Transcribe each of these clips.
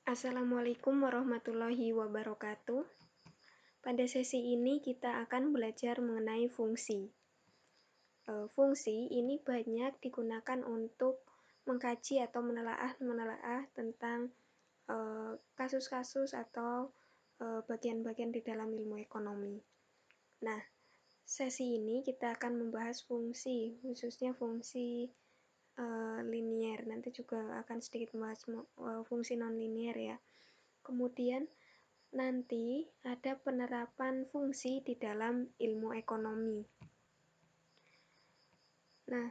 Assalamualaikum warahmatullahi wabarakatuh. Pada sesi ini kita akan belajar mengenai fungsi. Fungsi ini banyak digunakan untuk mengkaji atau menelaah tentang kasus-kasus atau bagian-bagian di dalam ilmu ekonomi. Nah, sesi ini kita akan membahas fungsi, khususnya fungsi linier. Nanti juga akan sedikit membahas fungsi non-linier ya. Kemudian nanti ada penerapan fungsi di dalam ilmu ekonomi. Nah,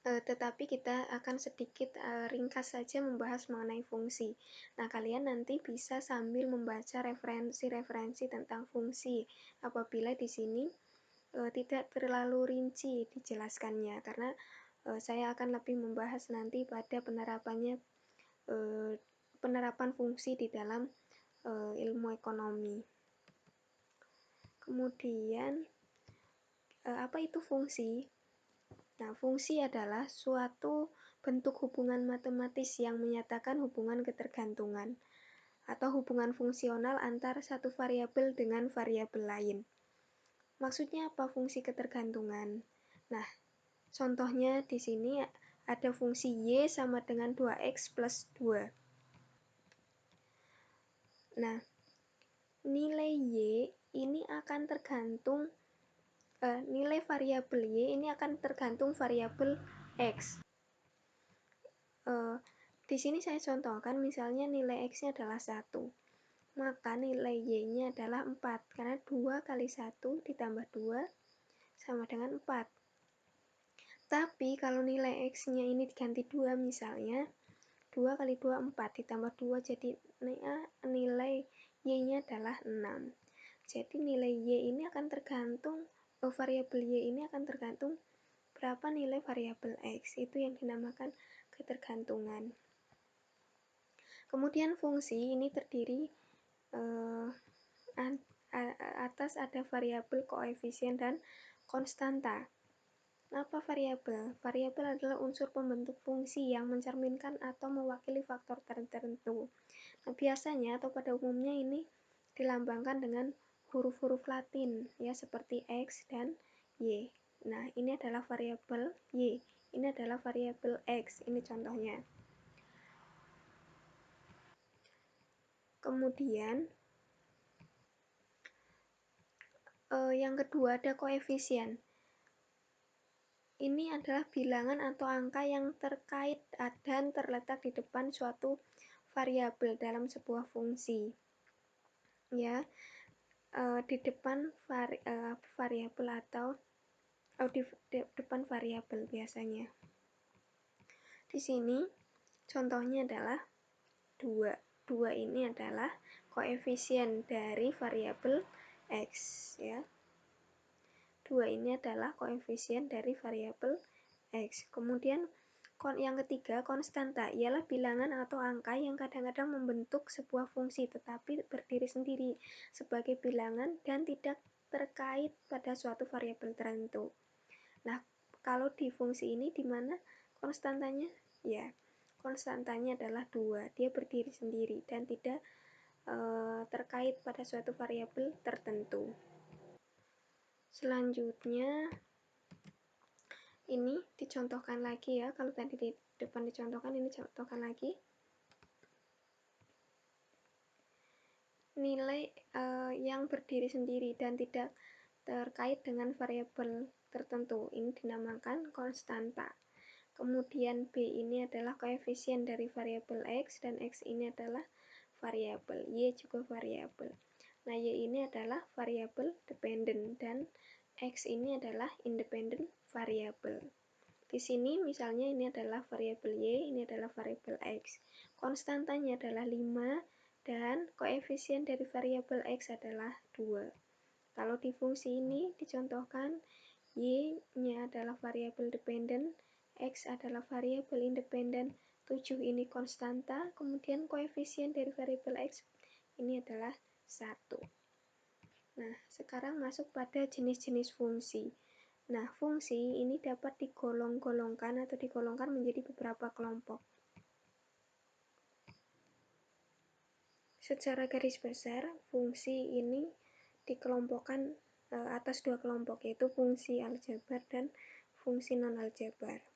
tetapi kita akan sedikit ringkas saja membahas mengenai fungsi. Nah, kalian nanti bisa sambil membaca referensi-referensi tentang fungsi apabila di sini tidak terlalu rinci dijelaskannya, karena saya akan lebih membahas nanti pada penerapan fungsi di dalam ilmu ekonomi. Kemudian, apa itu fungsi? Nah, fungsi adalah suatu bentuk hubungan matematis yang menyatakan hubungan ketergantungan atau hubungan fungsional antara satu variabel dengan variabel lain. Maksudnya apa fungsi ketergantungan? Nah, contohnya di sini ada fungsi Y sama dengan 2X plus 2. Nah, nilai Y ini akan tergantung nilai variabel Y ini akan tergantung variabel X. Di sini saya contohkan misalnya nilai X-nya adalah 1. Maka nilai Y-nya adalah 4, karena 2 kali 1 ditambah 2 sama dengan 4. Tapi kalau nilai X-nya ini diganti 2 misalnya, 2 kali 2, 4, ditambah 2 jadi nilai Y-nya adalah 6. Jadi nilai Y ini akan tergantung, variabel Y ini akan tergantung berapa nilai variabel X. Itu yang dinamakan ketergantungan. Kemudian fungsi ini terdiri atas ada variabel, koefisien, dan konstanta. Apa variabel? Variabel adalah unsur pembentuk fungsi yang mencerminkan atau mewakili faktor tertentu. Nah, biasanya atau pada umumnya ini dilambangkan dengan huruf-huruf Latin ya, seperti X dan Y. Nah, ini adalah variabel Y, ini adalah variabel X. Ini contohnya. Kemudian yang kedua ada koefisien. Ini adalah bilangan atau angka yang terkait dan terletak di depan suatu variabel dalam sebuah fungsi. Ya, di depan variabel atau di depan variabel biasanya. Di sini contohnya adalah 2. 2 ini adalah koefisien dari variabel X ya. 2 ini adalah koefisien dari variabel X. Kemudian yang ketiga, konstanta, ialah bilangan atau angka yang kadang-kadang membentuk sebuah fungsi tetapi berdiri sendiri sebagai bilangan dan tidak terkait pada suatu variabel tertentu. Nah, kalau di fungsi ini di mana konstantanya? Ya, konstantanya adalah 2. Dia berdiri sendiri dan tidak terkait pada suatu variabel tertentu. Selanjutnya ini dicontohkan lagi ya. Kalau tadi di depan dicontohkan, ini contohkan lagi. Nilai yang berdiri sendiri dan tidak terkait dengan variabel tertentu ini dinamakan konstanta. Kemudian B ini adalah koefisien dari variabel X dan X ini adalah variabel, Y juga variabel. Nah, Y ini adalah variabel dependent dan X ini adalah independent variabel. Di sini misalnya ini adalah variabel Y, ini adalah variabel X. Konstantanya adalah 5 dan koefisien dari variabel X adalah 2. Kalau di fungsi ini dicontohkan, Y-nya adalah variabel dependent, X adalah variabel independent, 7 ini konstanta, kemudian koefisien dari variabel X ini adalah 1. Nah, sekarang masuk pada jenis-jenis fungsi. Nah, fungsi ini dapat digolongkan menjadi beberapa kelompok. Secara garis besar, fungsi ini dikelompokkan atas dua kelompok, yaitu fungsi aljabar dan fungsi non-aljabar.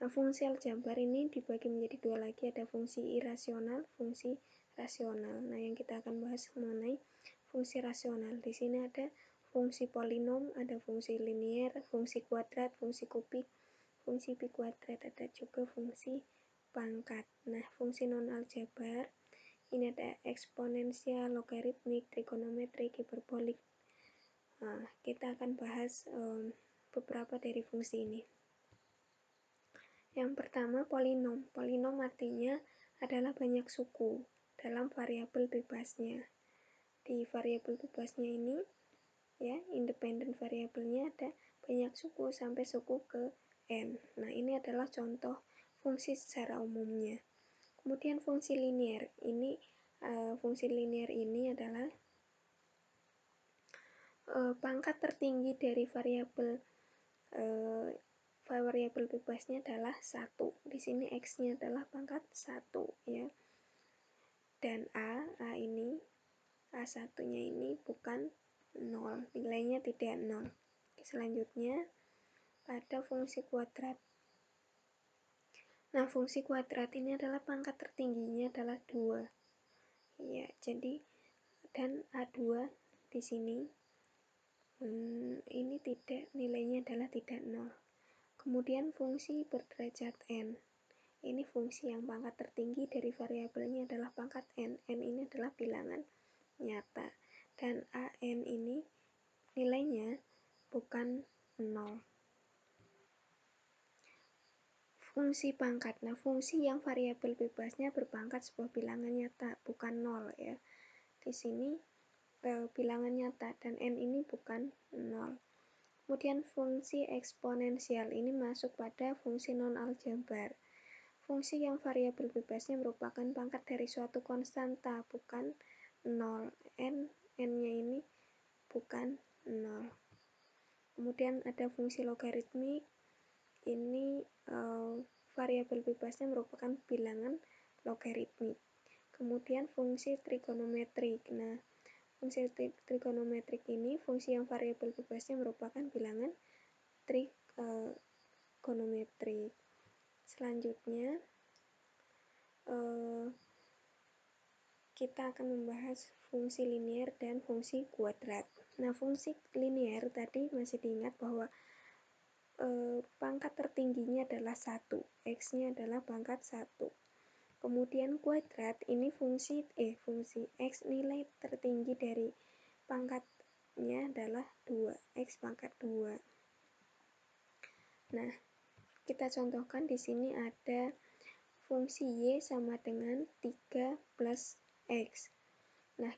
Nah, fungsi aljabar ini dibagi menjadi dua lagi, ada fungsi irasional, fungsi rasional. Nah, yang kita akan bahas mengenai fungsi rasional. Di sini ada fungsi polinom, ada fungsi linier, fungsi kuadrat, fungsi kubik, fungsi pi kuadrat, ada juga fungsi pangkat. Nah, fungsi non-aljabar ini ada eksponensial, logaritmik, trigonometrik, hiperbolik. Nah, kita akan bahas beberapa dari fungsi ini. Yang pertama, polinom. Polinom artinya adalah banyak suku dalam variabel bebasnya. Di variabel bebasnya ini, ya, independen variabelnya ada banyak suku sampai suku ke n. Nah, ini adalah contoh fungsi secara umumnya. Kemudian fungsi linier. Fungsi linier ini adalah pangkat tertinggi dari variabel bebasnya adalah 1. Di sini x-nya adalah pangkat 1, ya. Dan A1-nya ini bukan 0, nilainya tidak 0. Selanjutnya pada fungsi kuadrat. Nah, fungsi kuadrat ini adalah pangkat tertingginya adalah 2. Ya, jadi dan A2 di sini ini tidak, nilainya adalah tidak 0. Kemudian fungsi berderajat n. Ini fungsi yang pangkat tertinggi dari variabelnya adalah pangkat n. N ini adalah bilangan nyata. Dan an ini nilainya bukan 0. Fungsi pangkat. Nah, fungsi yang variabel bebasnya berpangkat sebuah bilangan nyata, bukan 0, ya. Di sini bilangan nyata dan n ini bukan 0. Kemudian fungsi eksponensial ini masuk pada fungsi non-aljabar. Fungsi yang variabel bebasnya merupakan pangkat dari suatu konstanta, bukan 0. N-nya ini bukan 0. Kemudian ada fungsi logaritmik. Ini variabel bebasnya merupakan bilangan logaritmik. Kemudian fungsi trigonometrik. Nah, fungsi trigonometrik ini fungsi yang variabel bebasnya merupakan bilangan trigonometrik. Selanjutnya kita akan membahas fungsi linier dan fungsi kuadrat. Nah, fungsi linier tadi masih diingat bahwa pangkat tertingginya adalah 1, x-nya adalah pangkat 1. Kemudian kuadrat ini fungsi x, nilai tertinggi dari pangkatnya adalah 2, x pangkat 2. Nah, kita contohkan di sini ada fungsi y sama dengan 3 plus x. Nah,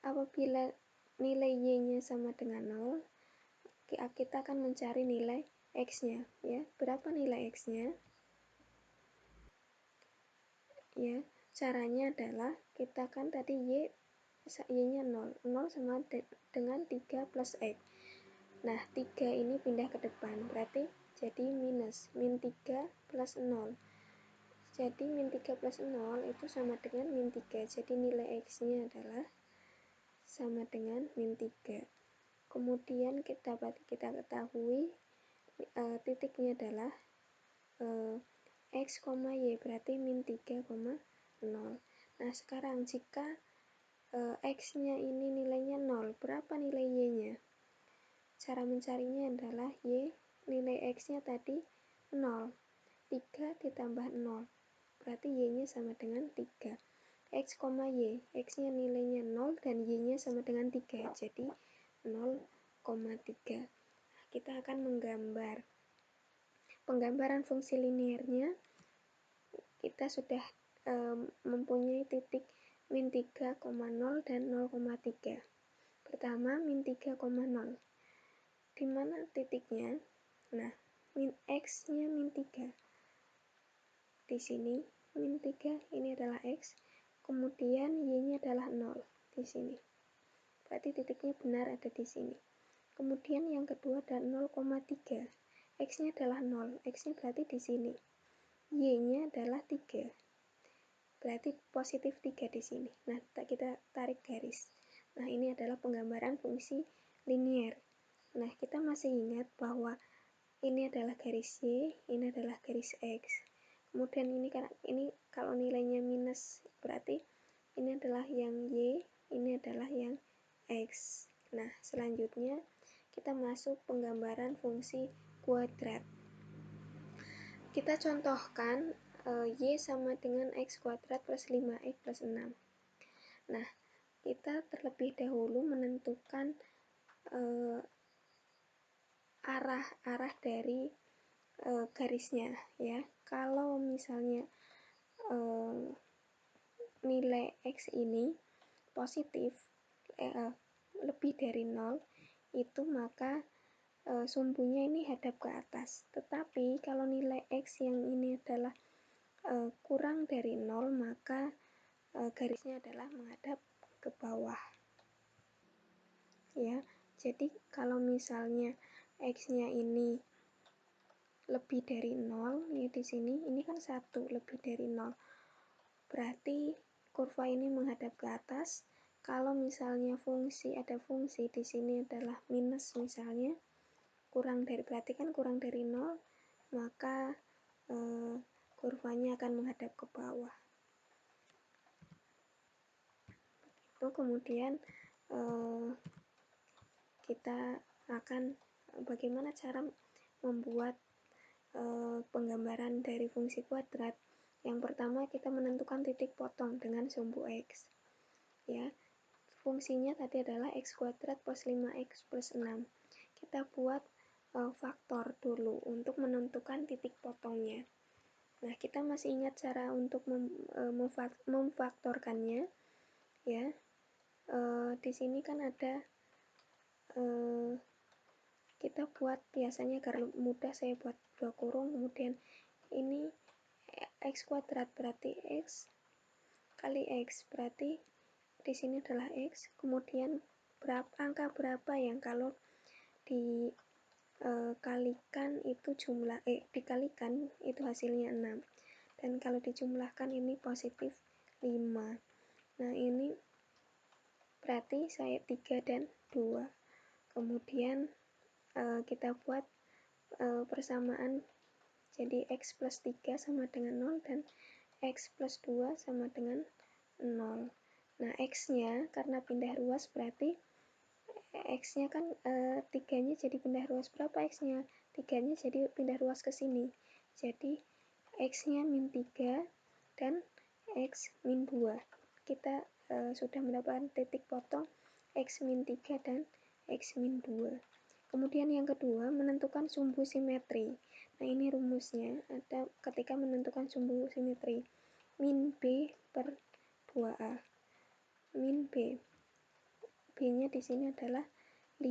apabila nilai y-nya sama dengan 0, kita akan mencari nilai x-nya, ya. Berapa nilai x-nya? Ya, caranya adalah kita kan tadi y-nya 0. 0 sama dengan 3 plus x. Nah, 3 ini pindah ke depan, berarti jadi min 3 plus 0. Jadi min 3 plus 0 itu sama dengan min 3. Jadi nilai x-nya adalah sama dengan min 3. Kemudian kita ketahui titiknya adalah x, y, berarti min 3,0. Nah, sekarang jika x-nya ini nilainya 0, berapa nilai y-nya? Cara mencarinya adalah nilai x-nya tadi 0. 3 ditambah 0. Berarti y-nya sama dengan 3. X, y. X-nya nilainya 0 dan y-nya sama dengan 3. Jadi 0,3. Kita akan menggambar. Penggambaran fungsi liniernya, kita sudah mempunyai titik min 3,0 dan 0,3. Pertama, min 3,0. Di mana titiknya? Nah, x-nya min 3. Di sini min 3 ini adalah x, kemudian y-nya adalah 0 di sini. Berarti titiknya benar ada di sini. Kemudian yang kedua ada 0,3. X-nya adalah 0, x-nya berarti di sini. Y-nya adalah 3. berarti positif 3 di sini. Nah, kita tarik garis. Nah, ini adalah penggambaran fungsi linier. Nah, kita masih ingat bahwa ini adalah garis Y, ini adalah garis X. Kemudian ini kalau nilainya minus, berarti ini adalah yang Y, ini adalah yang X. Nah, selanjutnya kita masuk penggambaran fungsi kuadrat. Kita contohkan Y sama dengan X kuadrat plus 5X plus 6. Nah, kita terlebih dahulu menentukan arah dari garisnya ya. Kalau misalnya nilai X ini positif lebih dari 0, itu maka sumbunya ini hadap ke atas. Tetapi kalau nilai X yang ini adalah kurang dari 0, maka garisnya adalah menghadap ke bawah. Ya, jadi kalau misalnya X-nya ini lebih dari 0, ya di sini ini kan 1 lebih dari 0. Berarti kurva ini menghadap ke atas. Kalau misalnya ada fungsi di sini adalah minus misalnya, berarti kan kurang dari 0, maka kurvanya akan menghadap ke bawah. Itu kemudian kita akan bagaimana cara membuat penggambaran dari fungsi kuadrat. Yang pertama, kita menentukan titik potong dengan sumbu X. Ya, fungsinya tadi adalah X kuadrat plus 5X plus 6. Kita buat faktor dulu untuk menentukan titik potongnya. Nah, kita masih ingat cara untuk memfaktorkannya, ya. Di sini kan ada kita buat biasanya agar mudah, saya buat 2 kurung, kemudian ini X kuadrat berarti X kali X, berarti di sini adalah X, kemudian angka berapa yang kalau dikalikan itu dikalikan itu hasilnya 6, dan kalau dijumlahkan ini positif 5. Nah, ini berarti saya 3 dan 2. Kemudian kita buat persamaan, jadi X plus 3 sama dengan 0 dan X plus 2 sama dengan 0. Nah, X-nya karena pindah ruas berarti X-nya kan 3-nya jadi pindah ruas berapa X-nya? 3-nya jadi pindah ruas ke sini. Jadi X-nya min 3 dan X min 2. Kita sudah mendapatkan titik potong X min 3 dan X min 2. Kemudian yang kedua, menentukan sumbu simetri. Nah, ini rumusnya ada ketika menentukan sumbu simetri. Min B per 2A. Min B. B-nya di sini adalah 5.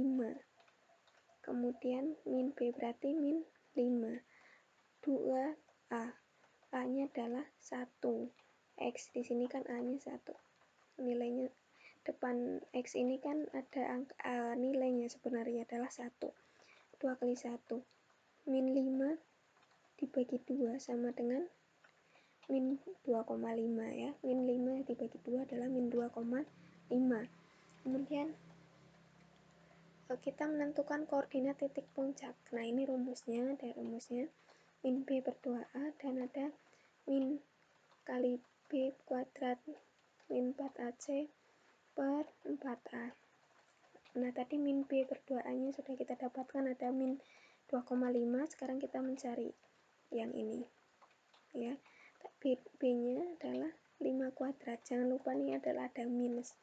Kemudian min B berarti min 5. 2A. A-nya adalah 1. X di sini kan A-nya 1. Nilainya depan X ini kan ada nilainya sebenarnya adalah 1. 2 kali 1. Min 5 dibagi 2 sama dengan min 2,5 ya. Min 5 dibagi 2 adalah min 2,5. Kemudian kita menentukan koordinat titik puncak. Nah, ini rumusnya, ada rumusnya. Min B per 2A dan ada min kali B kuadrat min 4AC per 4A. Nah, tadi min B per 2A-nya sudah kita dapatkan, ada min 2,5. Sekarang kita mencari yang ini. Ya. B-nya adalah 5 kuadrat. Jangan lupa nih adalah ada minus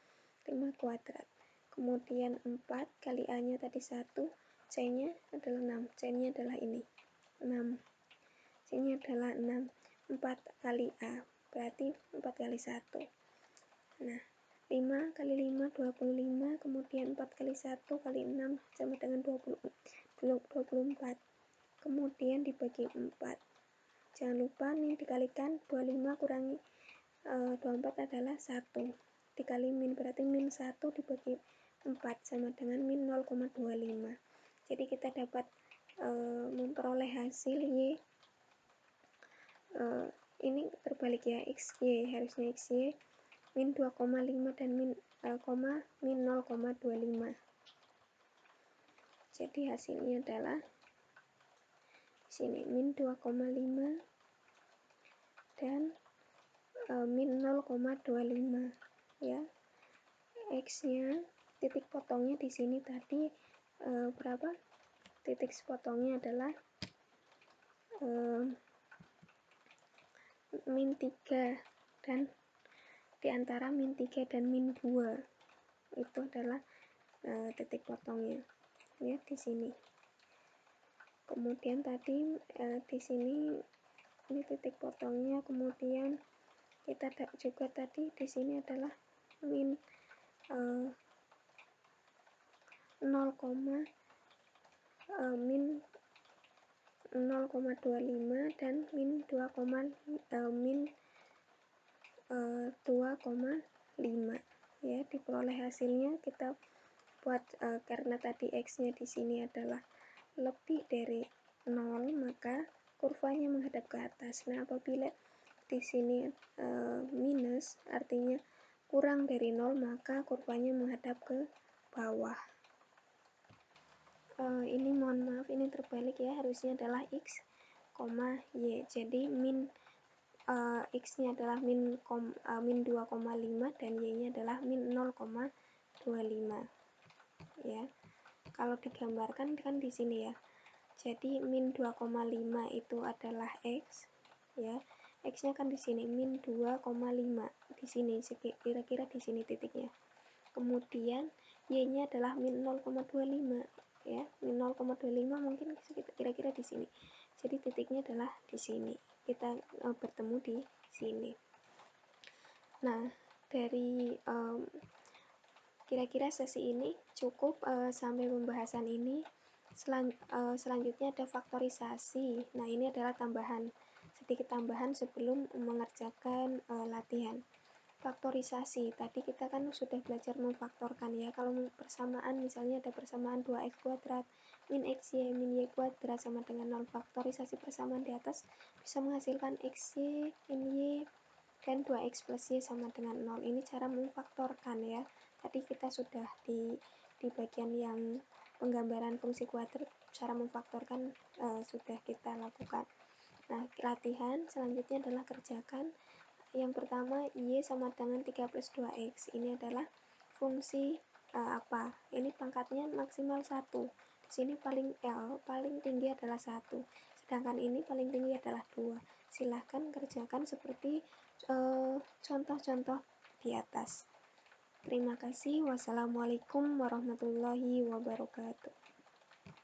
5 kuadrat. Kemudian 4 kali A-nya tadi 1, C-nya adalah 6. C-nya adalah ini. 6. C-nya adalah 6. 4 kali A, berarti 4 kali 1. Nah, 5 kali 5, 25. Kemudian 4 kali 1 kali 6 sama dengan 24. Kemudian dibagi 4. Jangan lupa nih dikalikan 25 kurangi 24 adalah 1. Dikali min berarti min 1 dibagi 4 sama dengan min 0,25. Jadi kita dapat memperoleh hasil Y ini terbalik ya, XY harusnya XY min 2,5 dan min 0,25. Jadi hasilnya adalah sini min 2,5 dan min 0,25 ya. X-nya titik potongnya di sini tadi berapa? Titik potongnya adalah min 3 dan diantara min 3 dan min 2 itu adalah titik potongnya ya di sini. Kemudian tadi di sini ini titik potongnya, kemudian kita juga tadi di sini adalah min 0, min 0,25 dan min 2,5 ya. Diperoleh hasilnya kita buat karena tadi X-nya di sini adalah lebih dari 0, maka kurvanya menghadap ke atas. Nah, apabila di sini minus artinya kurang dari 0, maka kurvanya menghadap ke bawah. Ini mohon maaf, ini terbalik ya, harusnya adalah X, Y. Jadi min X-nya adalah min 2,5 dan Y-nya adalah min 0,25 ya. Kalau digambarkan kan di sini ya. Jadi min 2,5 itu adalah X ya. X-nya kan di sini min 2,5 di sini, kira-kira di sini titiknya. Kemudian Y-nya adalah min 0,25 ya. Min 0,25 mungkin kira-kira di sini. Jadi titiknya adalah di sini. Kita bertemu di sini. Nah, dari kira-kira sesi ini cukup sampai pembahasan ini. Selanjutnya ada faktorisasi. Nah, ini adalah sedikit tambahan sebelum mengerjakan latihan. Faktorisasi, tadi kita kan sudah belajar memfaktorkan ya. Kalau persamaan, misalnya ada persamaan 2x kuadrat min xy min y kuadrat sama dengan 0. Faktorisasi persamaan di atas bisa menghasilkan xy min y dan 2x plus y sama dengan 0. Ini cara memfaktorkan ya. Tadi kita sudah di bagian yang penggambaran fungsi kuadrat, cara memfaktorkan sudah kita lakukan. Nah, latihan selanjutnya adalah kerjakan. Yang pertama, y sama dengan 3 plus 2x. Ini adalah fungsi apa? Ini pangkatnya maksimal 1. Di sini paling tinggi adalah 1. Sedangkan ini paling tinggi adalah 2. Silahkan kerjakan seperti contoh-contoh di atas. Terima kasih. Wassalamualaikum warahmatullahi wabarakatuh.